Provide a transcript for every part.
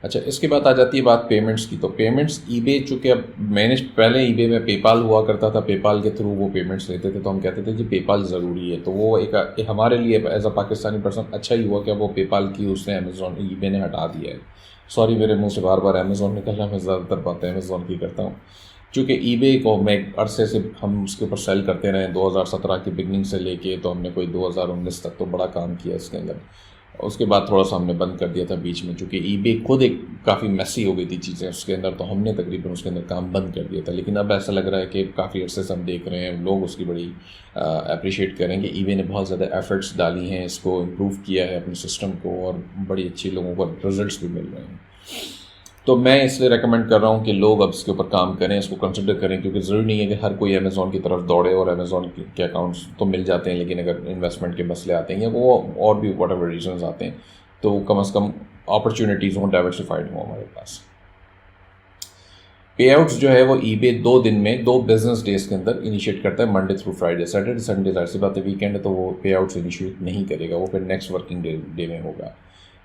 अच्छा, इसके बाद आ जाती है बात पेमेंट्स की। तो पेमेंट्स ईबे, चूँकि अब मैंने पहले ईबे में पेपाल हुआ करता था, पेपाल के थ्रू वो पेमेंट्स लेते थे, तो हम कहते थे कि पेपाल ज़रूरी है। तो वो एक हमारे लिए एज अ पाकिस्तानी पर्सन अच्छा ही हुआ कि वो पेपाल की उसने अमेज़ॉन ईबे ने हटा दिया है। सॉरी, मेरे मुंह से बार बार अमेज़ॉन निकल रहा है, मैं ज़्यादातर बातें अमेज़ॉन की करता हूँ। चूँकि ईबे को मैं अरसे से हम उसके ऊपर सेल करते रहे, 2017 की बिगनिंग से लेके, तो हमने कोई 2019 तक तो बड़ा काम किया इसके अंदर। उसके बाद थोड़ा सा हमने बंद कर दिया था बीच में, चूँकि ईबे खुद एक काफ़ी मैसी हो गई थी चीज़ें उसके अंदर, तो हमने तकरीबन उसके अंदर काम बंद कर दिया था। लेकिन अब ऐसा लग रहा है कि काफ़ी अरसे से हम देख रहे हैं, लोग उसकी बड़ी अप्रिशिएट करेंगे। ईबे ने बहुत ज़्यादा एफर्ट्स डाली हैं, इसको इम्प्रूव किया है अपने सिस्टम को, और बड़ी अच्छी लोगों को रिजल्ट्स भी मिल रहे हैं। तो मैं इसलिए रेकमेंड कर रहा हूँ कि लोग अब इसके ऊपर काम करें, इसको कंसिडर करें, क्योंकि ज़रूरी नहीं है कि हर कोई अमेज़ॉन की तरफ दौड़े, और अमेज़ॉन के अकाउंट्स तो मिल जाते हैं, लेकिन अगर इन्वेस्टमेंट के मसले आते हैं या वो और भी वट एवर रीजन आते हैं, तो कम से कम अपॉर्चुनिटीज़ हों, डाइवर्सिफाइड हों हमारे पास। पे आउट्स जो है वो ईबे 2 दिन में 2 बिजनेस डेज के अंदर इनिशिएट करता है, Monday through Friday. Saturday Sunday जाहिर सी बात है वीकेंड है, तो वो पे आउट्स इनिशिएट नहीं करेगा, वो फिर नेक्स्ट वर्किंग डे में होगा।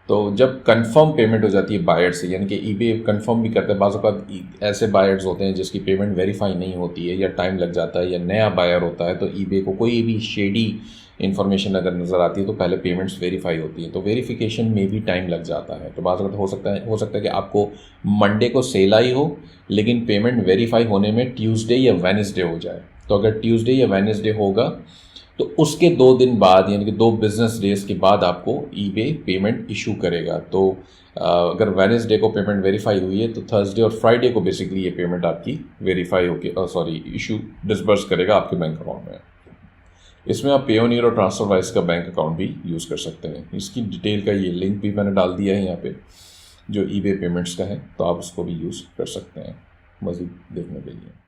तो जब कंफर्म पेमेंट हो जाती है बायर से, यानी कि ईबे कंफर्म भी करता है, बाज़ औक़ात ऐसे बायर्स होते हैं जिसकी पेमेंट वेरीफाई नहीं होती है, या टाइम लग जाता है, या नया बायर होता है, तो ईबे को कोई भी शेडी इन्फॉर्मेशन अगर नज़र आती है तो पहले पेमेंट्स वेरीफाई होती हैं, तो वेरिफिकेशन में भी टाइम लग जाता है। तो बाज़ औक़ात हो सकता है कि आपको मंडे को सेल आई हो, लेकिन पेमेंट वेरीफाई होने में ट्यूसडे या वेडनेसडे हो जाए। तो अगर ट्यूसडे या वेडनेसडे होगा, तो उसके 2 दिन बाद, यानी कि 2 बिजनेस डेज के बाद आपको ईबे पेमेंट इशू करेगा। तो अगर वेडनेसडे को पेमेंट वेरीफाई हुई है, तो थर्सडे और फ्राइडे को बेसिकली ये पेमेंट आपकी वेरीफाई होकर इशू डिसबर्स करेगा आपके बैंक अकाउंट में। इसमें आप पेयोनियर और ट्रांसफरवाइज का बैंक अकाउंट भी यूज़ कर सकते हैं। इसकी डिटेल का ये लिंक भी मैंने डाल दिया है यहाँ पे, जो ईबे पेमेंट्स का है, तो आप उसको भी यूज़ कर सकते हैं मज़ीद देखने के लिए।